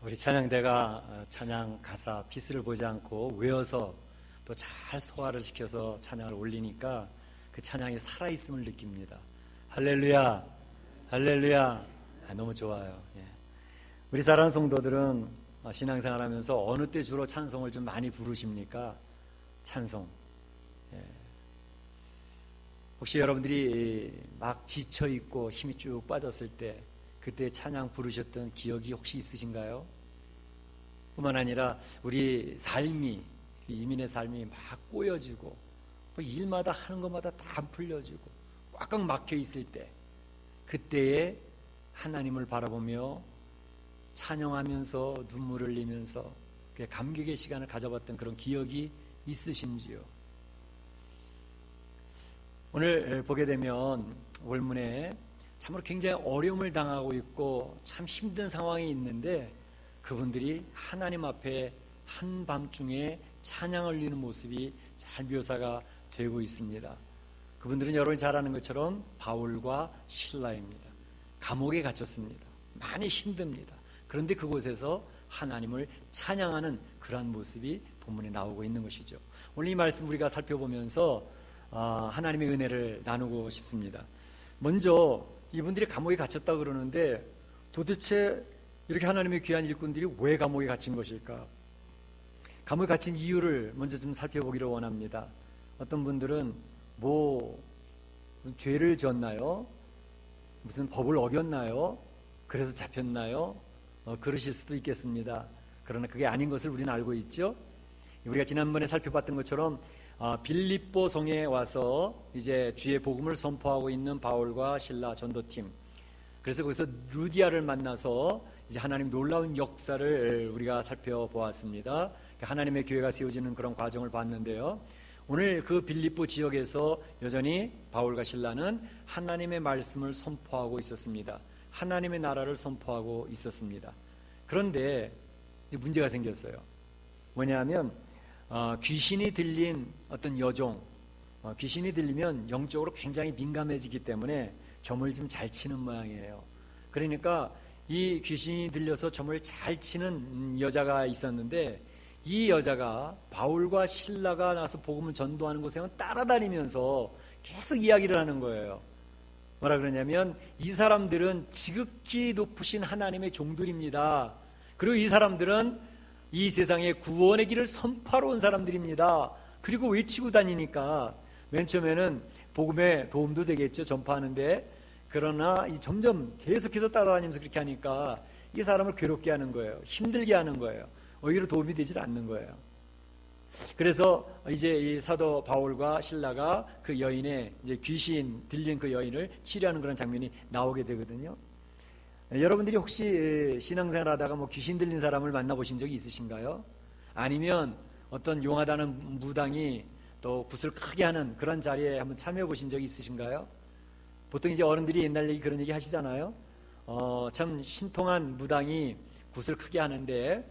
우리 찬양대가 찬양 가사 피스를 보지 않고 외워서 또 잘 소화를 시켜서 찬양을 올리니까 그 찬양이 살아있음을 느낍니다. 할렐루야, 할렐루야. 너무 좋아요. 우리 사랑하는 성도들은 신앙생활하면서 어느 때 주로 찬송을 좀 많이 부르십니까? 찬송. 혹시 여러분들이 막 지쳐있고 힘이 쭉 빠졌을 때 그때 찬양 부르셨던 기억이 혹시 있으신가요? 뿐만 아니라 우리 삶이, 이민의 삶이 막 꼬여지고 일마다 하는 것마다 다 안 풀려지고 꽉꽉 막혀 있을 때 그때에 하나님을 바라보며 찬양하면서 눈물을 흘리면서 감격의 시간을 가져봤던 그런 기억이 있으신지요? 오늘 보게 되면 원문에 참으로 굉장히 어려움을 당하고 있고 참 힘든 상황이 있는데 그분들이 하나님 앞에 한밤중에 찬양을 올리는 모습이 잘 묘사가 되고 있습니다. 그분들은 여러분이 잘 아는 것처럼 바울과 실라입니다. 감옥에 갇혔습니다. 많이 힘듭니다. 그런데 그곳에서 하나님을 찬양하는 그러한 모습이 본문에 나오고 있는 것이죠. 오늘 이 말씀 우리가 살펴보면서 하나님의 은혜를 나누고 싶습니다. 먼저 이분들이 감옥에 갇혔다 그러는데 도대체 이렇게 하나님의 귀한 일꾼들이 왜 감옥에 갇힌 것일까? 감옥에 갇힌 이유를 먼저 좀 살펴보기를 원합니다. 어떤 분들은 죄를 지었나요? 무슨 법을 어겼나요? 그래서 잡혔나요? 그러실 수도 있겠습니다. 그러나 그게 아닌 것을 우리는 알고 있죠. 우리가 지난번에 살펴봤던 것처럼 빌립보 성에 와서 이제 주의 복음을 선포하고 있는 바울과 실라 전도팀, 그래서 거기서 루디아를 만나서 이제 하나님 놀라운 역사를 우리가 살펴보았습니다. 하나님의 교회가 세워지는 그런 과정을 봤는데요. 오늘 그 빌립보 지역에서 여전히 바울과 실라는 하나님의 말씀을 선포하고 있었습니다. 하나님의 나라를 선포하고 있었습니다. 그런데 이제 문제가 생겼어요. 뭐냐면 귀신이 들린 어떤 여종, 귀신이 들리면 영적으로 굉장히 민감해지기 때문에 점을 좀 잘 치는 모양이에요. 그러니까 이 귀신이 들려서 점을 잘 치는 여자가 있었는데 이 여자가 바울과 실라가 나서 복음을 전도하는 곳에 따라다니면서 계속 이야기를 하는 거예요. 뭐라 그러냐면 이 사람들은 지극히 높으신 하나님의 종들입니다. 그리고 이 사람들은 이 세상에 구원의 길을 선포하러 온 사람들입니다. 그리고 외치고 다니니까 맨 처음에는 복음에 도움도 되겠죠, 전파하는데. 그러나 점점 계속해서 따라다니면서 그렇게 하니까 이 사람을 괴롭게 하는 거예요. 힘들게 하는 거예요. 오히려 도움이 되질 않는 거예요. 그래서 이제 이 사도 바울과 실라가 그 여인의 이제 귀신 들린 그 여인을 치료하는 그런 장면이 나오게 되거든요. 여러분들이 혹시 신앙생활 하다가 귀신 들린 사람을 만나보신 적이 있으신가요? 아니면 어떤 용하다는 무당이 또 굿을 크게 하는 그런 자리에 한번 참여해 보신 적이 있으신가요? 보통 이제 어른들이 옛날 얘기 그런 얘기 하시잖아요. 참 신통한 무당이 굿을 크게 하는데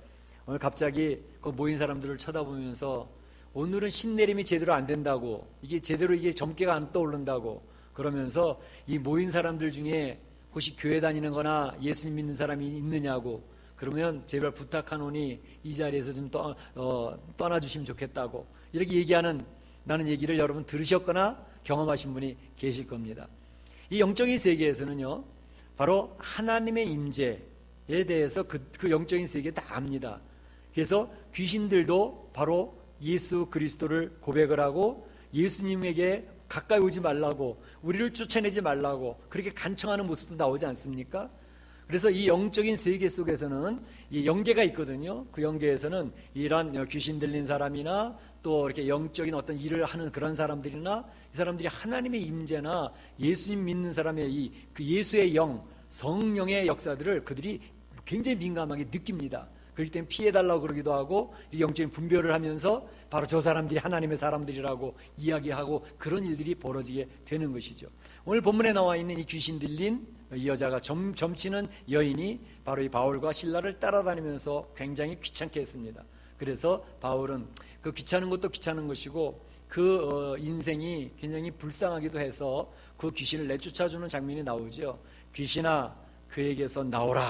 오늘 갑자기 그 모인 사람들을 쳐다보면서 오늘은 신내림이 제대로 안 된다고, 이게 제대로 점괘가 안 떠오른다고 그러면서 이 모인 사람들 중에 혹시 교회 다니는 거나 예수님 믿는 사람이 있느냐고, 그러면 제발 부탁하노니 이 자리에서 좀 떠나주시면 좋겠다고 이렇게 얘기하는, 나는 얘기를 여러분 들으셨거나 경험하신 분이 계실 겁니다. 이 영적인 세계에서는요, 바로 하나님의 임재에 대해서 그 영적인 세계에 다 압니다. 그래서 귀신들도 바로 예수 그리스도를 고백을 하고 예수님에게 가까이 오지 말라고, 우리를 쫓아내지 말라고 그렇게 간청하는 모습도 나오지 않습니까? 그래서 이 영적인 세계 속에서는 이 영계가 있거든요. 그 영계에서는 이런 귀신 들린 사람이나 또 이렇게 영적인 어떤 일을 하는 그런 사람들이나 이 사람들이 하나님의 임재나 예수님 믿는 사람의 그 예수의 영, 성령의 역사들을 그들이 굉장히 민감하게 느낍니다. 그렇기 때문에 피해달라고 그러기도 하고 영적인 분별을 하면서 바로 저 사람들이 하나님의 사람들이라고 이야기하고 그런 일들이 벌어지게 되는 것이죠. 오늘 본문에 나와 있는 이 귀신 들린 이 여자가 점치는 여인이 바로 이 바울과 실라를 따라다니면서 굉장히 귀찮게 했습니다. 그래서 바울은 그 귀찮은 것도 귀찮은 것이고 그 인생이 굉장히 불쌍하기도 해서 그 귀신을 내쫓아주는 장면이 나오죠. 귀신아 그에게서 나오라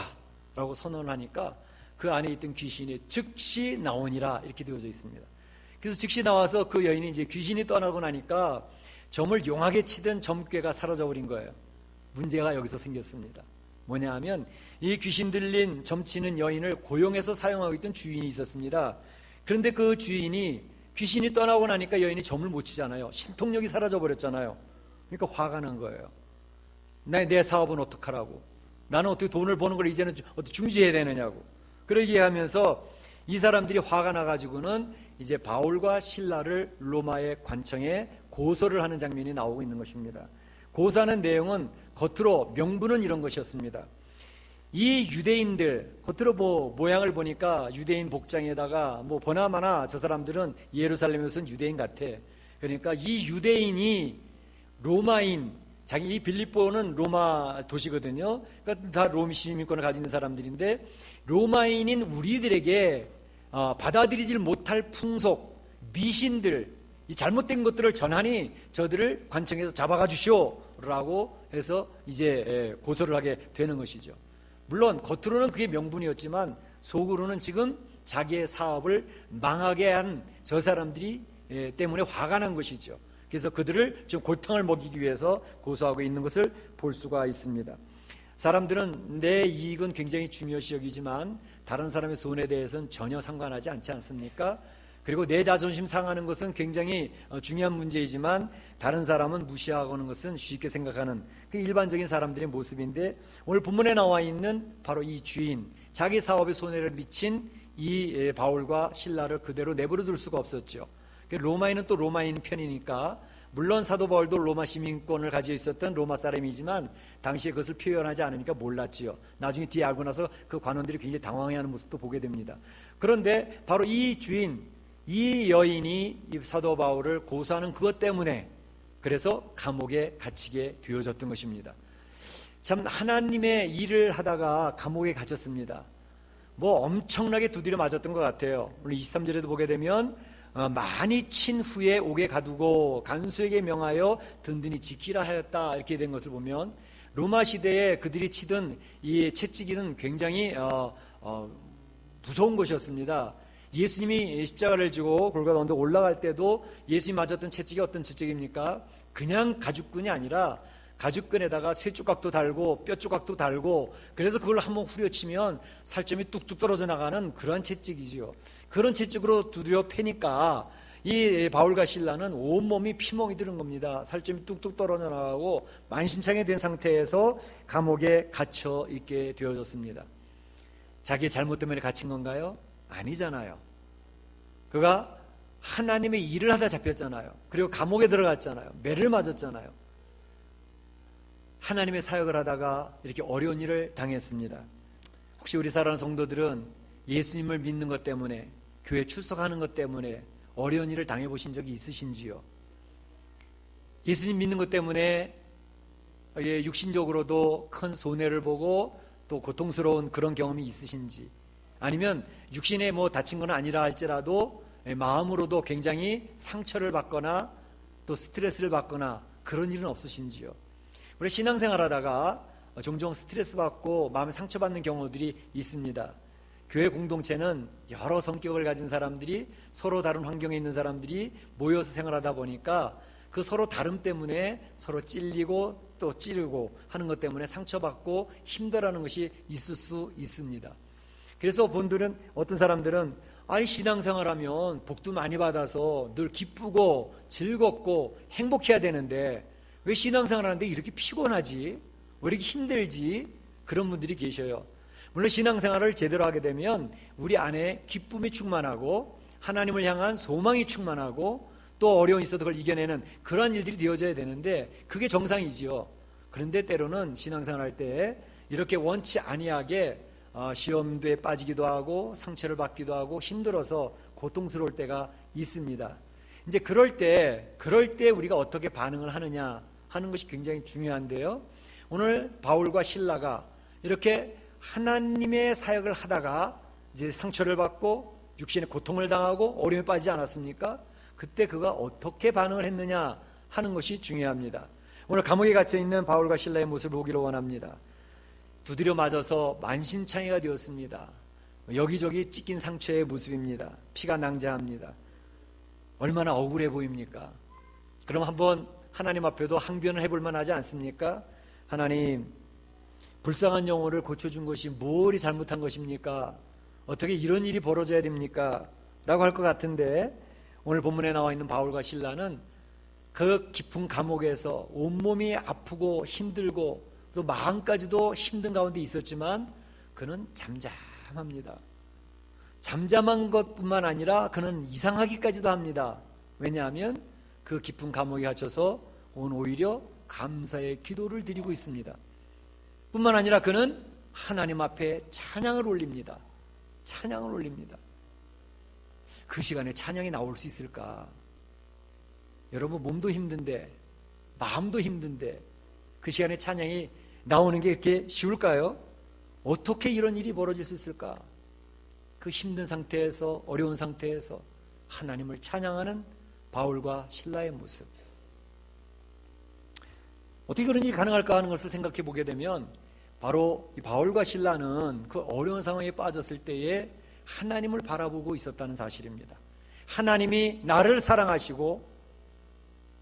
라고 선언하니까 그 안에 있던 귀신이 즉시 나오니라 이렇게 되어져 있습니다. 그래서 즉시 나와서 그 여인이 이제 귀신이 떠나고 나니까 점을 용하게 치던 점괘가 사라져 버린 거예요. 문제가 여기서 생겼습니다. 뭐냐 하면 이 귀신 들린 점치는 여인을 고용해서 사용하고 있던 주인이 있었습니다. 그런데 그 주인이 귀신이 떠나고 나니까 여인이 점을 못 치잖아요. 신통력이 사라져 버렸잖아요. 그러니까 화가 난 거예요. 내 사업은 어떡하라고, 나는 어떻게 돈을 버는 걸 이제는 어떻게 중지해야 되느냐고. 그러게 하면서 이 사람들이 화가 나가지고는 이제 바울과 실라를 로마의 관청에 고소를 하는 장면이 나오고 있는 것입니다. 고소하는 내용은 겉으로 명분은 이런 것이었습니다. 이 유대인들 겉으로 모양을 보니까 유대인 복장에다가 보나마나 저 사람들은 예루살렘에서는 유대인 같아. 그러니까 이 유대인이 로마인, 이 빌립보는 로마 도시거든요. 그러니까 다 로마 시민권을 가지고 있는 사람들인데 로마인인 우리들에게 받아들이질 못할 풍속, 미신들, 이 잘못된 것들을 전하니 저들을 관청에서 잡아가 주시오라고 해서 이제 고소를 하게 되는 것이죠. 물론 겉으로는 그게 명분이었지만 속으로는 지금 자기의 사업을 망하게 한 저 사람들이 때문에 화가 난 것이죠. 그래서 그들을 좀 골탕을 먹이기 위해서 고소하고 있는 것을 볼 수가 있습니다. 사람들은 내 이익은 굉장히 중요시 여기지만 다른 사람의 손해에 대해서는 전혀 상관하지 않지 않습니까? 그리고 내 자존심 상하는 것은 굉장히 중요한 문제이지만 다른 사람은 무시하고는 것은 쉽게 생각하는 그 일반적인 사람들의 모습인데, 오늘 본문에 나와 있는 바로 이 주인, 자기 사업에 손해를 미친 이 바울과 실라를 그대로 내버려 둘 수가 없었죠. 로마인은 또 로마인 편이니까, 물론 사도 바울도 로마 시민권을 가지고 있었던 로마 사람이지만 당시에 그것을 표현하지 않으니까 몰랐지요. 나중에 뒤에 알고 나서 그 관원들이 굉장히 당황해하는 모습도 보게 됩니다. 그런데 바로 이 주인, 이 여인이 이 사도 바울을 고소하는 그것 때문에 그래서 감옥에 갇히게 되어졌던 것입니다. 참, 하나님의 일을 하다가 감옥에 갇혔습니다. 엄청나게 두드려 맞았던 것 같아요. 오늘 23절에도 보게 되면 많이 친 후에 옥에 가두고 간수에게 명하여 든든히 지키라 하였다 이렇게 된 것을 보면, 로마 시대에 그들이 치던 이 채찍이는 굉장히 무서운 것이었습니다. 예수님이 십자가를 지고 골고다 언덕 올라갈 때도 예수님이 맞았던 채찍이 어떤 채찍입니까? 그냥 가죽끈이 아니라 가죽끈에다가 쇠조각도 달고 뼈조각도 달고, 그래서 그걸 한번 후려치면 살점이 뚝뚝 떨어져 나가는 그러한 채찍이지요. 그런 채찍으로 두드려 패니까 이 바울과 실라는 온몸이 피멍이 드는 겁니다. 살점이 뚝뚝 떨어져 나가고 만신창이 된 상태에서 감옥에 갇혀 있게 되어졌습니다. 자기의 잘못 때문에 갇힌 건가요? 아니잖아요. 그가 하나님의 일을 하다 잡혔잖아요. 그리고 감옥에 들어갔잖아요. 매를 맞았잖아요. 하나님의 사역을 하다가 이렇게 어려운 일을 당했습니다. 혹시 우리 사랑하는 성도들은 예수님을 믿는 것 때문에, 교회 출석하는 것 때문에 어려운 일을 당해보신 적이 있으신지요? 예수님 믿는 것 때문에 육신적으로도 큰 손해를 보고 또 고통스러운 그런 경험이 있으신지, 아니면 육신에 다친 건 아니라 할지라도 마음으로도 굉장히 상처를 받거나 또 스트레스를 받거나 그런 일은 없으신지요? 우리 신앙생활 하다가 종종 스트레스 받고 마음에 상처받는 경우들이 있습니다. 교회 공동체는 여러 성격을 가진 사람들이, 서로 다른 환경에 있는 사람들이 모여서 생활하다 보니까 그 서로 다름 때문에 서로 찔리고 또 찌르고 하는 것 때문에 상처받고 힘들어하는 것이 있을 수 있습니다. 그래서 본들은, 어떤 사람들은 신앙생활하면 복도 많이 받아서 늘 기쁘고 즐겁고 행복해야 되는데 왜 신앙생활하는데 이렇게 피곤하지? 왜 이렇게 힘들지? 그런 분들이 계셔요. 물론 신앙생활을 제대로 하게 되면 우리 안에 기쁨이 충만하고 하나님을 향한 소망이 충만하고 또 어려움이 있어도 그걸 이겨내는 그러한 일들이 되어져야 되는데 그게 정상이지요. 그런데 때로는 신앙생활할 때 이렇게 원치 아니하게 시험도에 빠지기도 하고 상처를 받기도 하고 힘들어서 고통스러울 때가 있습니다. 이제 그럴 때 우리가 어떻게 반응을 하느냐 하는 것이 굉장히 중요한데요. 오늘 바울과 실라가 이렇게 하나님의 사역을 하다가 이제 상처를 받고 육신의 고통을 당하고 어려움에 빠지지 않았습니까? 그때 그가 어떻게 반응을 했느냐 하는 것이 중요합니다. 오늘 감옥에 갇혀 있는 바울과 실라의 모습을 보기를 원합니다. 두드려 맞아서 만신창이가 되었습니다. 여기저기 찢긴 상처의 모습입니다. 피가 낭자합니다. 얼마나 억울해 보입니까? 그럼 한번 하나님 앞에도 항변을 해볼 만하지 않습니까? 하나님, 불쌍한 영혼을 고쳐준 것이 뭘이 잘못한 것입니까? 어떻게 이런 일이 벌어져야 됩니까? 라고 할 것 같은데, 오늘 본문에 나와 있는 바울과 실라는 그 깊은 감옥에서 온몸이 아프고 힘들고 또 마음까지도 힘든 가운데 있었지만 그는 잠잠합니다. 잠잠한 것뿐만 아니라 그는 이상하기까지도 합니다. 왜냐하면 그 깊은 감옥에 갇혀서 오히려 감사의 기도를 드리고 있습니다. 뿐만 아니라 그는 하나님 앞에 찬양을 올립니다. 찬양을 올립니다. 그 시간에 찬양이 나올 수 있을까? 여러분, 몸도 힘든데 마음도 힘든데 그 시간에 찬양이 나오는 게 그렇게 쉬울까요? 어떻게 이런 일이 벌어질 수 있을까? 그 힘든 상태에서, 어려운 상태에서 하나님을 찬양하는 바울과 실라의 모습, 어떻게 그런 일이 가능할까 하는 것을 생각해 보게 되면 바로 이 바울과 실라는 그 어려운 상황에 빠졌을 때에 하나님을 바라보고 있었다는 사실입니다. 하나님이 나를 사랑하시고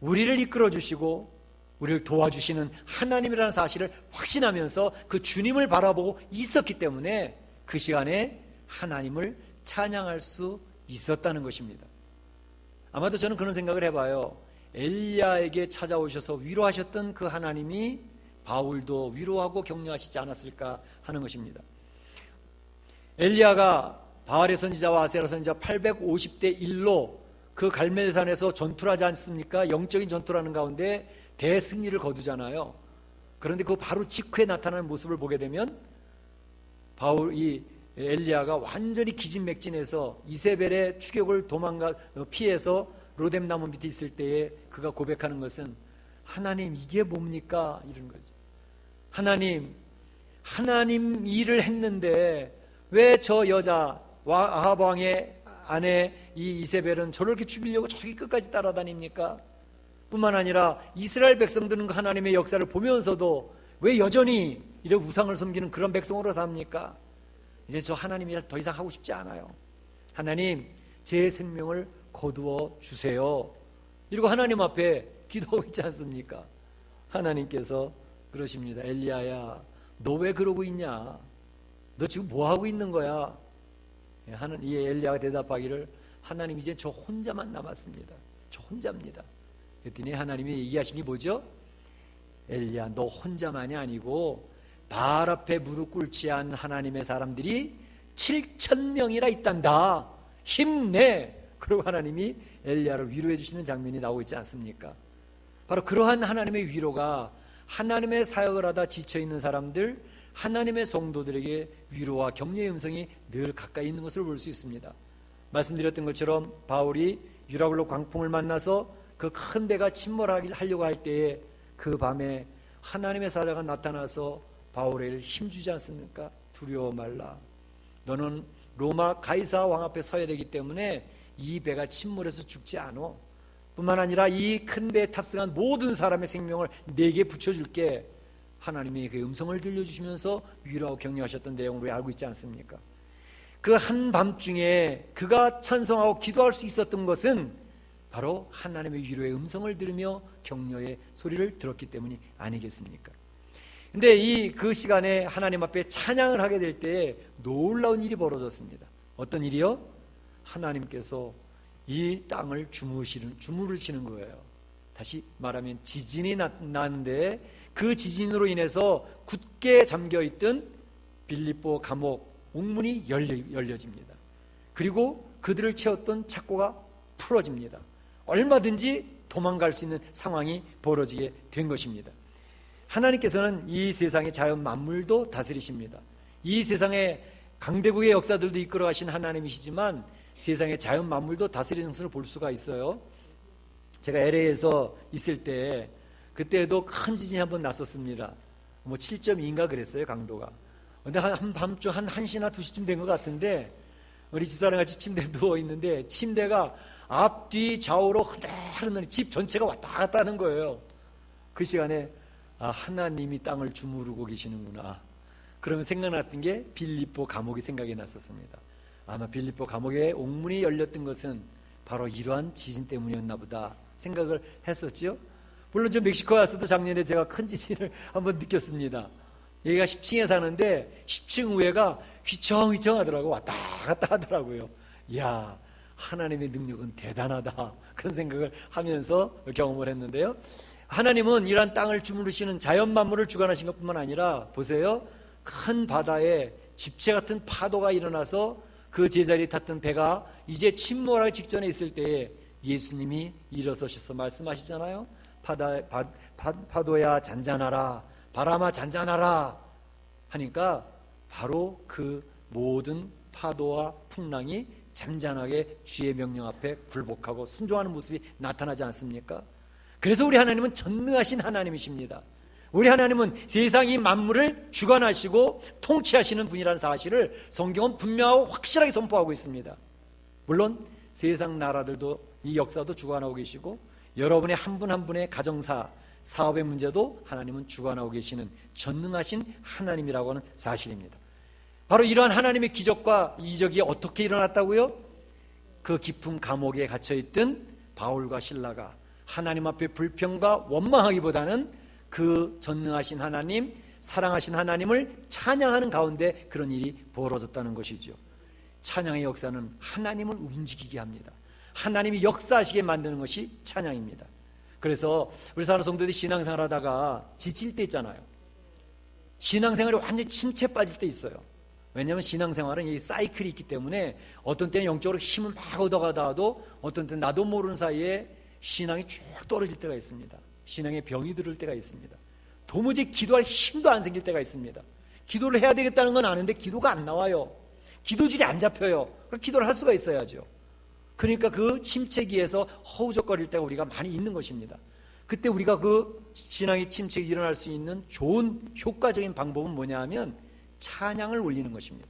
우리를 이끌어 주시고 우리를 도와주시는 하나님이라는 사실을 확신하면서 그 주님을 바라보고 있었기 때문에 그 시간에 하나님을 찬양할 수 있었다는 것입니다. 아마도 저는 그런 생각을 해봐요. 엘리야에게 찾아오셔서 위로하셨던 그 하나님이 바울도 위로하고 격려하시지 않았을까 하는 것입니다. 엘리야가 바알의 선지자와 아세라 선지자 850대 1로 그 갈멜산에서 전투를 하지 않습니까? 영적인 전투라는 가운데 대승리를 거두잖아요. 그런데 그 바로 직후에 나타나는 모습을 보게 되면 이 엘리야가 완전히 기진맥진해서 이세벨의 추격을 피해서 로뎀나무 밑에 있을 때에 그가 고백하는 것은 하나님, 이게 뭡니까? 이런 거죠. 하나님 일을 했는데 왜 저 여자 아합 왕의 아내 이 이세벨은 저렇게 죽이려고 저렇게 끝까지 따라다닙니까? 뿐만 아니라 이스라엘 백성들은 하나님의 역사를 보면서도 왜 여전히 이런 우상을 섬기는 그런 백성으로 삽니까? 이제 저 하나님 일 더 이상 하고 싶지 않아요. 하나님, 제 생명을 거두어 주세요. 이러고 하나님 앞에 기도하고 있지 않습니까? 하나님께서 그러십니다. 엘리야야, 너 왜 그러고 있냐? 너 지금 뭐 하고 있는 거야? 이 엘리야가 대답하기를, 하나님, 이제 저 혼자만 남았습니다. 저 혼자입니다. 그랬더니 하나님이 얘기하신 게 뭐죠? 엘리야, 너 혼자만이 아니고 바알 앞에 무릎 꿇지 않은 하나님의 사람들이 7,000명이나 있단다. 힘내. 그리고 하나님이 엘리야를 위로해 주시는 장면이 나오고 있지 않습니까? 바로 그러한 하나님의 위로가 하나님의 사역을 하다 지쳐있는 사람들, 하나님의 성도들에게 위로와 격려의 음성이 늘 가까이 있는 것을 볼 수 있습니다. 말씀드렸던 것처럼 바울이 유라굴로 광풍을 만나서 그 큰 배가 침몰하려고 할 때에 그 밤에 하나님의 사자가 나타나서 바울에게 힘주지 않습니까? 두려워 말라. 너는 로마 가이사 왕 앞에 서야 되기 때문에 이 배가 침몰해서 죽지 않아. 뿐만 아니라 이 큰 배에 탑승한 모든 사람의 생명을 내게 붙여줄게. 하나님이 그 음성을 들려주시면서 위로하고 격려하셨던 내용을 왜 알고 있지 않습니까? 그 한밤중에 그가 찬송하고 기도할 수 있었던 것은 바로 하나님의 위로의 음성을 들으며 격려의 소리를 들었기 때문이 아니겠습니까? 근데 그 시간에 하나님 앞에 찬양을 하게 될 때에 놀라운 일이 벌어졌습니다. 어떤 일이요? 하나님께서 이 땅을 주무르시는 거예요. 다시 말하면 지진이 났는데 그 지진으로 인해서 굳게 잠겨있던 빌립보 감옥 옥문이 열려집니다. 그리고 그들을 채웠던 착고가 풀어집니다. 얼마든지 도망갈 수 있는 상황이 벌어지게 된 것입니다. 하나님께서는 이 세상의 자연 만물도 다스리십니다. 이 세상의 강대국의 역사들도 이끌어 가신 하나님이시지만 세상의 자연 만물도 다스리는 것을 볼 수가 있어요. 제가 LA에서 있을 때 그때도 큰 지진이 한번 났었습니다. 7.2인가 그랬어요, 강도가. 근데 한 밤중 한 1시나 2시쯤 된 것 같은데 우리 집사람 같이 침대에 누워있는데 침대가 앞뒤 좌우로 흔들흔들 집 전체가 왔다 갔다 하는 거예요. 그 시간에 하나님이 땅을 주무르고 계시는구나. 그러면 생각났던 게 빌립보 감옥이 생각이 났었습니다. 아마 빌립보 감옥에 옥문이 열렸던 것은 바로 이러한 지진 때문이었나 보다 생각을 했었죠. 물론 저 멕시코에 와서도 작년에 제가 큰 지진을 한번 느꼈습니다. 여기가 10층에 사는데 10층 위에가 휘청휘청하더라고. 왔다 갔다 하더라고요. 이야, 하나님의 능력은 대단하다, 그런 생각을 하면서 경험을 했는데요. 하나님은 이러한 땅을 주무르시는 자연 만물을 주관하신 것뿐만 아니라 보세요, 큰 바다에 집체 같은 파도가 일어나서 그 제자리에 탔던 배가 이제 침몰하기 직전에 있을 때에 예수님이 일어서셔서 말씀하시잖아요. 파도야 잔잔하라, 바람아 잔잔하라 하니까 바로 그 모든 파도와 풍랑이 잠잠하게 주의 명령 앞에 굴복하고 순종하는 모습이 나타나지 않습니까? 그래서 우리 하나님은 전능하신 하나님이십니다. 우리 하나님은 세상이 만물을 주관하시고 통치하시는 분이라는 사실을 성경은 분명하고 확실하게 선포하고 있습니다. 물론 세상 나라들도 이 역사도 주관하고 계시고 여러분의 한 분 한 분의 가정사, 사업의 문제도 하나님은 주관하고 계시는 전능하신 하나님이라고 하는 사실입니다. 바로 이러한 하나님의 기적과 이적이 어떻게 일어났다고요? 그 깊은 감옥에 갇혀있던 바울과 실라가 하나님 앞에 불평과 원망하기보다는 그 전능하신 하나님, 사랑하신 하나님을 찬양하는 가운데 그런 일이 벌어졌다는 것이죠. 찬양의 역사는 하나님을 움직이게 합니다. 하나님이 역사하시게 만드는 것이 찬양입니다. 그래서 우리 사랑하는 성도들이 신앙생활 하다가 지칠 때 있잖아요. 신앙생활이 완전히 침체 빠질 때 있어요. 왜냐하면 신앙생활은 이 사이클이 있기 때문에 어떤 때는 영적으로 힘을 막 얻어가다가도 어떤 때는 나도 모르는 사이에 신앙이 쭉 떨어질 때가 있습니다. 신앙에 병이 들을 때가 있습니다. 도무지 기도할 힘도 안 생길 때가 있습니다. 기도를 해야 되겠다는 건 아는데 기도가 안 나와요. 기도질이 안 잡혀요. 그러니까 기도를 할 수가 있어야죠. 그러니까 그 침체기에서 허우적거릴 때가 우리가 많이 있는 것입니다. 그때 우리가 그 신앙의 침체가 일어날 수 있는 좋은 효과적인 방법은 뭐냐 하면 찬양을 올리는 것입니다.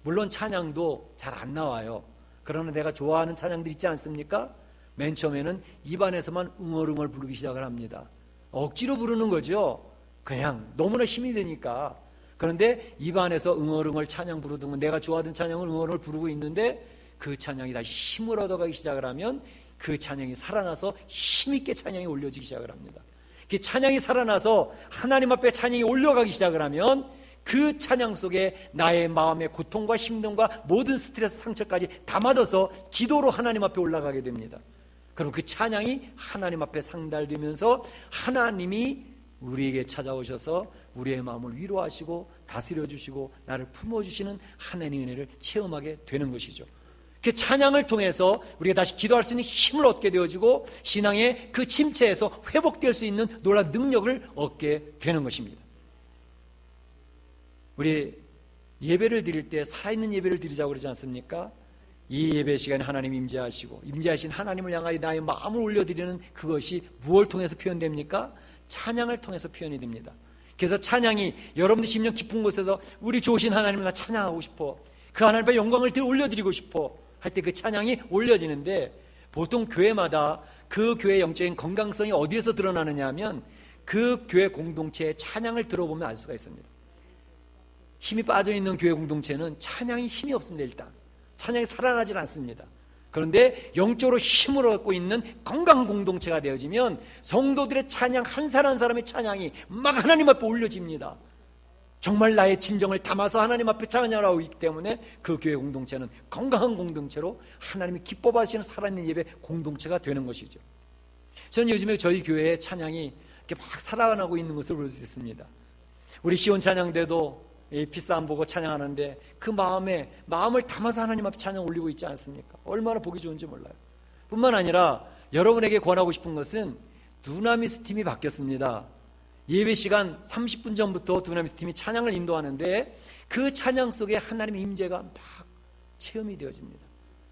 물론 찬양도 잘 안 나와요. 그러나 내가 좋아하는 찬양들 있지 않습니까? 맨 처음에는 입안에서만 웅얼웅얼 부르기 시작을 합니다. 억지로 부르는 거죠. 그냥 너무나 힘이 드니까. 그런데 입안에서 웅얼웅얼 찬양 부르던 건 내가 좋아하던 찬양을 웅얼웅얼 부르고 있는데 그 찬양이 다시 힘을 얻어가기 시작을 하면 그 찬양이 살아나서 힘있게 찬양이 올려지기 시작을 합니다. 그 찬양이 살아나서 하나님 앞에 찬양이 올려가기 시작을 하면 그 찬양 속에 나의 마음의 고통과 힘듦과 모든 스트레스 상처까지 담아져서 기도로 하나님 앞에 올라가게 됩니다. 그럼 그 찬양이 하나님 앞에 상달되면서 하나님이 우리에게 찾아오셔서 우리의 마음을 위로하시고 다스려주시고 나를 품어주시는 하나님의 은혜를 체험하게 되는 것이죠. 그 찬양을 통해서 우리가 다시 기도할 수 있는 힘을 얻게 되어지고 신앙의 그 침체에서 회복될 수 있는 놀라운 능력을 얻게 되는 것입니다. 우리 예배를 드릴 때 살아있는 예배를 드리자고 그러지 않습니까? 이 예배 시간에 하나님 임재하시고 임재하신 하나님을 향하여 나의 마음을 올려드리는 그것이 무엇을 통해서 표현됩니까? 찬양을 통해서 표현이 됩니다. 그래서 찬양이 여러분들 심령 깊은 곳에서 우리 좋으신 하나님을 나 찬양하고 싶어, 그 하나님 앞에 영광을 올려드리고 싶어 할 때 그 찬양이 올려지는데 보통 교회마다 그 교회의 영적인 건강성이 어디에서 드러나느냐 하면 그 교회 공동체의 찬양을 들어보면 알 수가 있습니다. 힘이 빠져있는 교회 공동체는 찬양이 힘이 없습니다. 일단 찬양이 살아나질 않습니다. 그런데 영적으로 힘을 얻고 있는 건강한 공동체가 되어지면 성도들의 찬양, 한 사람 한 사람의 찬양이 막 하나님 앞에 올려집니다. 정말 나의 진정을 담아서 하나님 앞에 찬양을 하고 있기 때문에 그 교회 공동체는 건강한 공동체로 하나님이 기뻐 받으시는 살아있는 예배 공동체가 되는 것이죠. 저는 요즘에 저희 교회의 찬양이 이렇게 막 살아나고 있는 것을 볼 수 있습니다. 우리 시온 찬양대도 피스 안 보고 찬양하는데 그 마음을 담아서 하나님 앞에 찬양 올리고 있지 않습니까? 얼마나 보기 좋은지 몰라요. 뿐만 아니라 여러분에게 권하고 싶은 것은 두나미스 팀이 바뀌었습니다. 예배 시간 30분 전부터 두나미스 팀이 찬양을 인도하는데 그 찬양 속에 하나님의 임재가 막 체험이 되어집니다.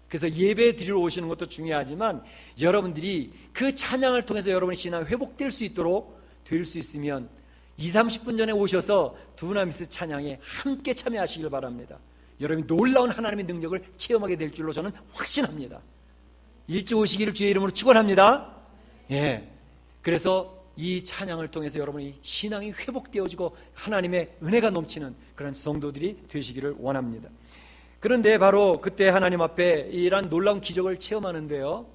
그래서 예배 드리러 오시는 것도 중요하지만 여러분들이 그 찬양을 통해서 여러분의 신앙이 회복될 수 있도록 될 수 있으면 20-30분 전에 오셔서 두나미스 찬양에 함께 참여하시길 바랍니다. 여러분이 놀라운 하나님의 능력을 체험하게 될 줄로 저는 확신합니다. 일찍 오시기를 주의 이름으로 축원합니다. 예. 그래서 이 찬양을 통해서 여러분이 신앙이 회복되어지고 하나님의 은혜가 넘치는 그런 성도들이 되시기를 원합니다. 그런데 바로 그때 하나님 앞에 이러한 놀라운 기적을 체험하는데요,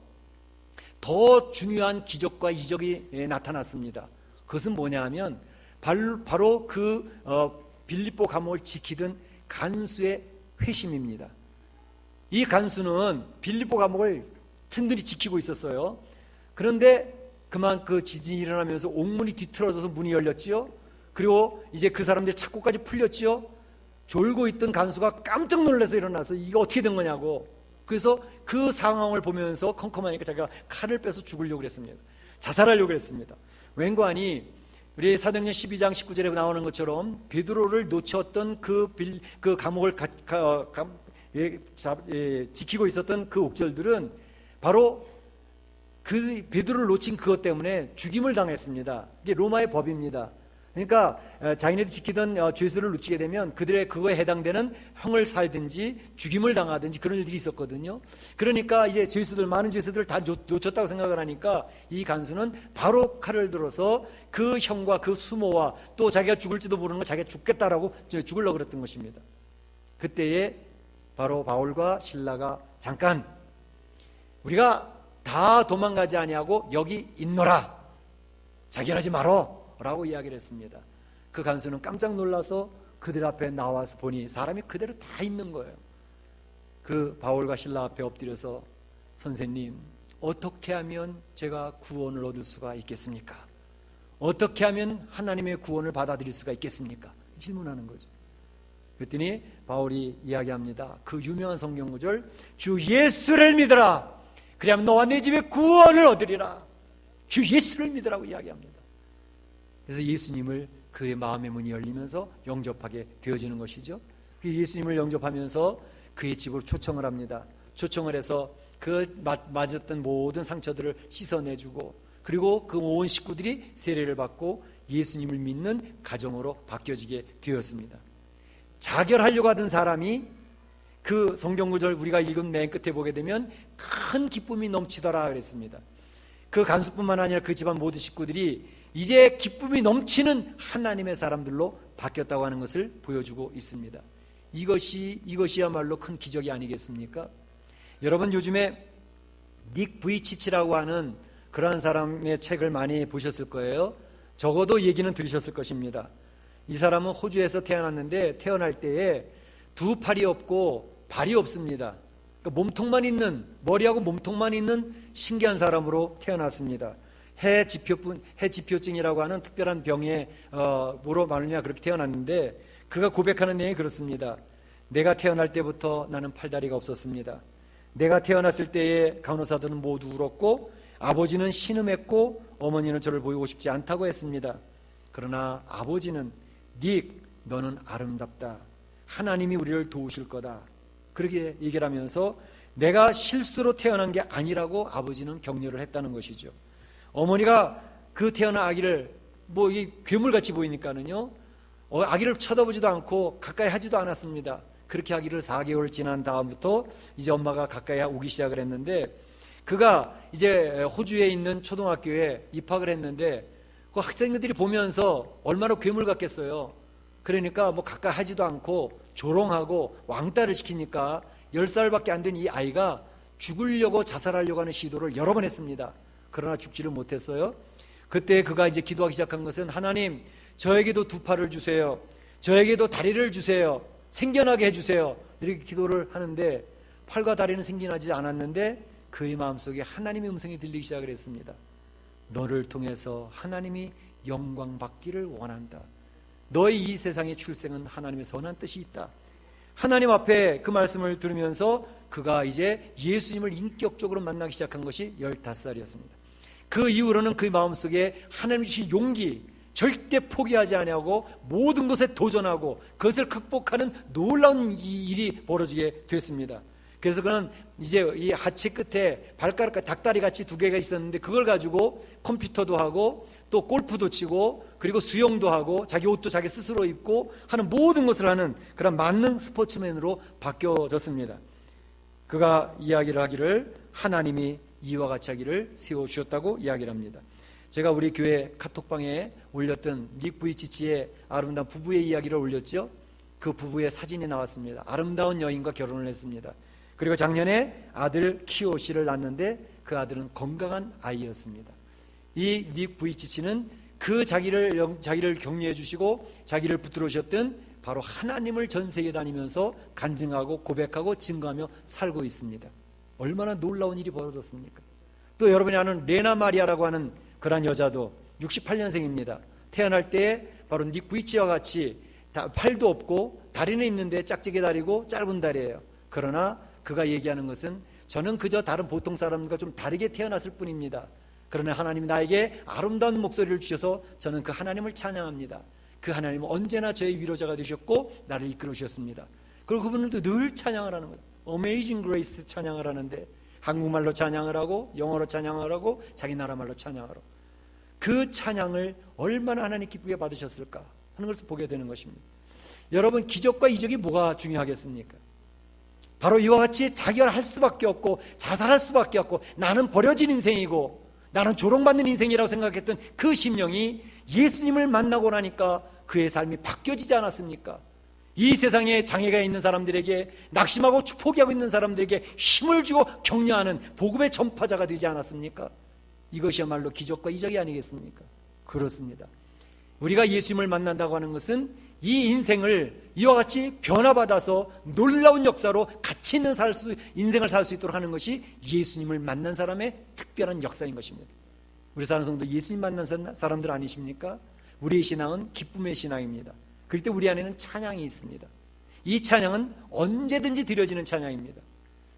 더 중요한 기적과 이적이 나타났습니다. 그것은 뭐냐 하면 바로 그 빌립보 감옥을 지키던 간수의 회심입니다. 이 간수는 빌립보 감옥을 든든히 지키고 있었어요. 그런데 그만 그 지진이 일어나면서 옥문이 뒤틀어져서 문이 열렸지요. 그리고 이제 그 사람들이 착고까지 풀렸지요. 졸고 있던 간수가 깜짝 놀라서 일어나서 이게 어떻게 된 거냐고. 그래서 그 상황을 보면서 컴컴하니까 자기가 칼을 빼서 죽으려고 그랬습니다. 자살하려고 그랬습니다. 왠고하니 우리 사도행전 12장 19절에 나오는 것처럼 베드로를 놓쳤던 그 감옥을 지키고 있었던 그 옥졸들은 바로 그 베드로를 놓친 그것 때문에 죽임을 당했습니다. 이게 로마의 법입니다. 그러니까 자기네들이 지키던 죄수를 놓치게 되면 그들의 그거에 해당되는 형을 살든지 죽임을 당하든지 그런 일들이 있었거든요. 그러니까 이제 많은 죄수들을 다 놓쳤다고 생각을 하니까 이 간수는 바로 칼을 들어서 그 형과 그 수모와 또 자기가 죽을지도 모르는 거 자기가 죽겠다라고 죽으려고 그랬던 것입니다. 그때에 바로 바울과 실라가 잠깐 우리가 다 도망가지 아니하고 여기 있노라, 자결하지 말어 라고 이야기를 했습니다. 그 간수는 깜짝 놀라서 그들 앞에 나와서 보니 사람이 그대로 다 있는 거예요. 그 바울과 실라 앞에 엎드려서 선생님, 어떻게 하면 제가 구원을 얻을 수가 있겠습니까? 어떻게 하면 하나님의 구원을 받아들일 수가 있겠습니까? 질문하는 거죠. 그랬더니 바울이 이야기합니다. 그 유명한 성경 구절, 주 예수를 믿으라, 그리하면 너와 내 집에 구원을 얻으리라. 주 예수를 믿으라고 이야기합니다. 그래서 예수님을 그의 마음의 문이 열리면서 영접하게 되어지는 것이죠. 예수님을 영접하면서 그의 집으로 초청을 합니다. 초청을 해서 그 맞았던 모든 상처들을 씻어내주고, 그리고 그 온 식구들이 세례를 받고 예수님을 믿는 가정으로 바뀌어지게 되었습니다. 자결하려고 하던 사람이 그 성경구절 우리가 읽은 맨 끝에 보게 되면 큰 기쁨이 넘치더라 그랬습니다. 그 간수뿐만 아니라 그 집안 모든 식구들이 이제 기쁨이 넘치는 하나님의 사람들로 바뀌었다고 하는 것을 보여주고 있습니다. 이것이야말로 큰 기적이 아니겠습니까? 여러분, 요즘에 닉 부이치치라고 하는 그러한 사람의 책을 많이 보셨을 거예요. 적어도 얘기는 들으셨을 것입니다. 이 사람은 호주에서 태어났는데 태어날 때에 두 팔이 없고 발이 없습니다. 그러니까 몸통만 있는, 머리하고 몸통만 있는 신기한 사람으로 태어났습니다. 해지표증이라고 하는 특별한 병에 으로 말미암아 그렇게 태어났는데, 그가 고백하는 내용이 그렇습니다. 내가 태어날 때부터 나는 팔다리가 없었습니다. 내가 태어났을 때에 간호사들은 모두 울었고 아버지는 신음했고 어머니는 저를 보이고 싶지 않다고 했습니다. 그러나 아버지는 닉, 너는 아름답다, 하나님이 우리를 도우실 거다, 그렇게 얘기를 하면서 내가 실수로 태어난 게 아니라고 아버지는 격려를 했다는 것이죠. 어머니가 그 태어난 아기를 이 괴물같이 보이니까는요, 아기를 쳐다보지도 않고 가까이 하지도 않았습니다. 그렇게 아기를 4개월 지난 다음부터 이제 엄마가 가까이 오기 시작을 했는데, 그가 이제 호주에 있는 초등학교에 입학을 했는데 그 학생들이 보면서 얼마나 괴물 같겠어요. 그러니까 가까이 하지도 않고 조롱하고 왕따를 시키니까 10살밖에 안 된 이 아이가 죽으려고 자살하려고 하는 시도를 여러 번 했습니다. 그러나 죽지를 못했어요. 그때 그가 이제 기도하기 시작한 것은, 하나님, 저에게도 두 팔을 주세요, 저에게도 다리를 주세요, 생겨나게 해주세요, 이렇게 기도를 하는데 팔과 다리는 생겨나지 않았는데 그의 마음속에 하나님의 음성이 들리기 시작을 했습니다. 너를 통해서 하나님이 영광 받기를 원한다. 너의 이 세상의 출생은 하나님의 선한 뜻이 있다. 하나님 앞에 그 말씀을 들으면서 그가 이제 예수님을 인격적으로 만나기 시작한 것이 15살이었습니다. 그 이후로는 그의 마음속에 하나님 주신 용기, 절대 포기하지 아니하고 모든 것에 도전하고 그것을 극복하는 놀라운 일이 벌어지게 됐습니다. 그래서 그는 이제 이 하체 끝에 발가락과 닭다리 같이 2개가 있었는데 그걸 가지고 컴퓨터도 하고 또 골프도 치고 그리고 수영도 하고 자기 옷도 자기 스스로 입고 하는 모든 것을 하는 그런 만능 스포츠맨으로 바뀌어졌습니다. 그가 이야기를 하기를 하나님이 이와 같이 하기를 세워주셨다고 이야기를 합니다. 제가 우리 교회 카톡방에 올렸던 닉 부이치치의 아름다운 부부의 이야기를 올렸죠. 그 부부의 사진이 나왔습니다. 아름다운 여인과 결혼을 했습니다. 그리고 작년에 아들 키오시를 낳았는데 그 아들은 건강한 아이였습니다. 이 닉 부이치치는 그 자기를 격려해 주시고 자기를 붙들어 주셨던 바로 하나님을 전 세계 다니면서 간증하고 고백하고 증거하며 살고 있습니다. 얼마나 놀라운 일이 벌어졌습니까? 또 여러분이 아는 레나 마리아라고 하는 그런 여자도 68년생입니다. 태어날 때 바로 닉 부이치와 같이 팔도 없고 다리는 있는데 짝짝이 다리고 짧은 다리예요. 그러나 그가 얘기하는 것은 저는 그저 다른 보통 사람과 좀 다르게 태어났을 뿐입니다. 그러나 하나님이 나에게 아름다운 목소리를 주셔서 저는 그 하나님을 찬양합니다. 그 하나님은 언제나 저의 위로자가 되셨고 나를 이끌어 주셨습니다. 그리고 그분들도 늘 찬양을 하는 거예요. Amazing Grace 찬양을 하는데 한국말로 찬양을 하고 영어로 찬양을 하고 자기 나라 말로 찬양을 하고 그 찬양을 얼마나 하나님 기쁘게 받으셨을까 하는 것을 보게 되는 것입니다. 여러분, 기적과 이적이 뭐가 중요하겠습니까? 바로 이와 같이 자기가 할 수밖에 없고 자살할 수밖에 없고 나는 버려진 인생이고 나는 조롱받는 인생이라고 생각했던 그 심령이 예수님을 만나고 나니까 그의 삶이 바뀌어지지 않았습니까? 이 세상에 장애가 있는 사람들에게 낙심하고 포기하고 있는 사람들에게 힘을 주고 격려하는 복음의 전파자가 되지 않았습니까? 이것이야말로 기적과 이적이 아니겠습니까? 그렇습니다. 우리가 예수님을 만난다고 하는 것은 이 인생을 이와 같이 변화받아서 놀라운 역사로 가치 있는 인생을 살 수 있도록 하는 것이 예수님을 만난 사람의 특별한 역사인 것입니다. 우리 사는 성도 예수님 만난 사람들 아니십니까? 우리의 신앙은 기쁨의 신앙입니다. 그럴 때 우리 안에는 찬양이 있습니다. 이 찬양은 언제든지 드려지는 찬양입니다.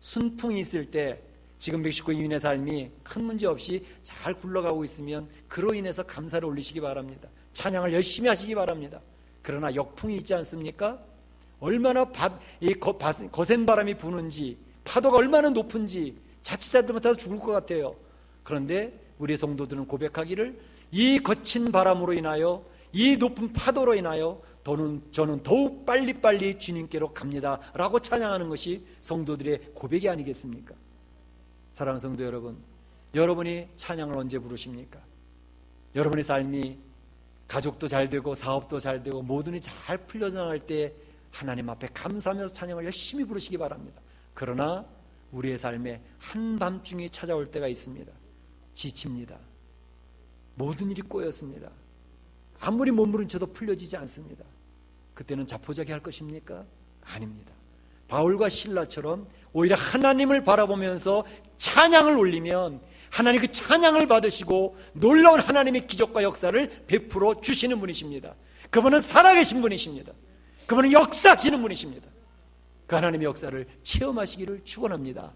순풍이 있을 때 지금 멕시코 이민의 삶이 큰 문제 없이 잘 굴러가고 있으면 그로 인해서 감사를 올리시기 바랍니다. 찬양을 열심히 하시기 바랍니다. 그러나 역풍이 있지 않습니까? 얼마나 거센 바람이 부는지 파도가 얼마나 높은지 자칫 잘못해서 죽을 것 같아요. 그런데 우리 성도들은 고백하기를 이 거친 바람으로 인하여 이 높은 파도로 인하여 저는 더욱 빨리빨리 주님께로 갑니다 라고 찬양하는 것이 성도들의 고백이 아니겠습니까? 사랑하는 성도 여러분, 여러분이 찬양을 언제 부르십니까? 여러분의 삶이 가족도 잘 되고 사업도 잘 되고 모든 일이 잘 풀려져 나갈 때 하나님 앞에 감사하면서 찬양을 열심히 부르시기 바랍니다. 그러나 우리의 삶에 한밤중이 찾아올 때가 있습니다. 지칩니다. 모든 일이 꼬였습니다. 아무리 몸부림쳐도 풀려지지 않습니다. 그때는 자포자기 할 것입니까? 아닙니다. 바울과 실라처럼 오히려 하나님을 바라보면서 찬양을 올리면 하나님 그 찬양을 받으시고 놀라운 하나님의 기적과 역사를 베풀어 주시는 분이십니다. 그분은 살아계신 분이십니다. 그분은 역사하시는 분이십니다. 그 하나님의 역사를 체험하시기를 축원합니다.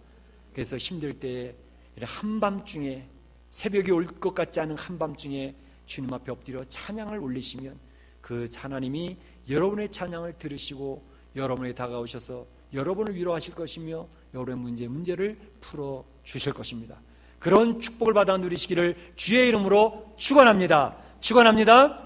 그래서 힘들 때 한밤중에 새벽이 올 것 같지 않은 한밤중에 주님 앞에 엎드려 찬양을 올리시면 그 하나님이 여러분의 찬양을 들으시고 여러분에게 다가오셔서 여러분을 위로하실 것이며 여러분의 문제를 풀어주실 것입니다. 그런 축복을 받아 누리시기를 주의 이름으로 축원합니다. 축원합니다.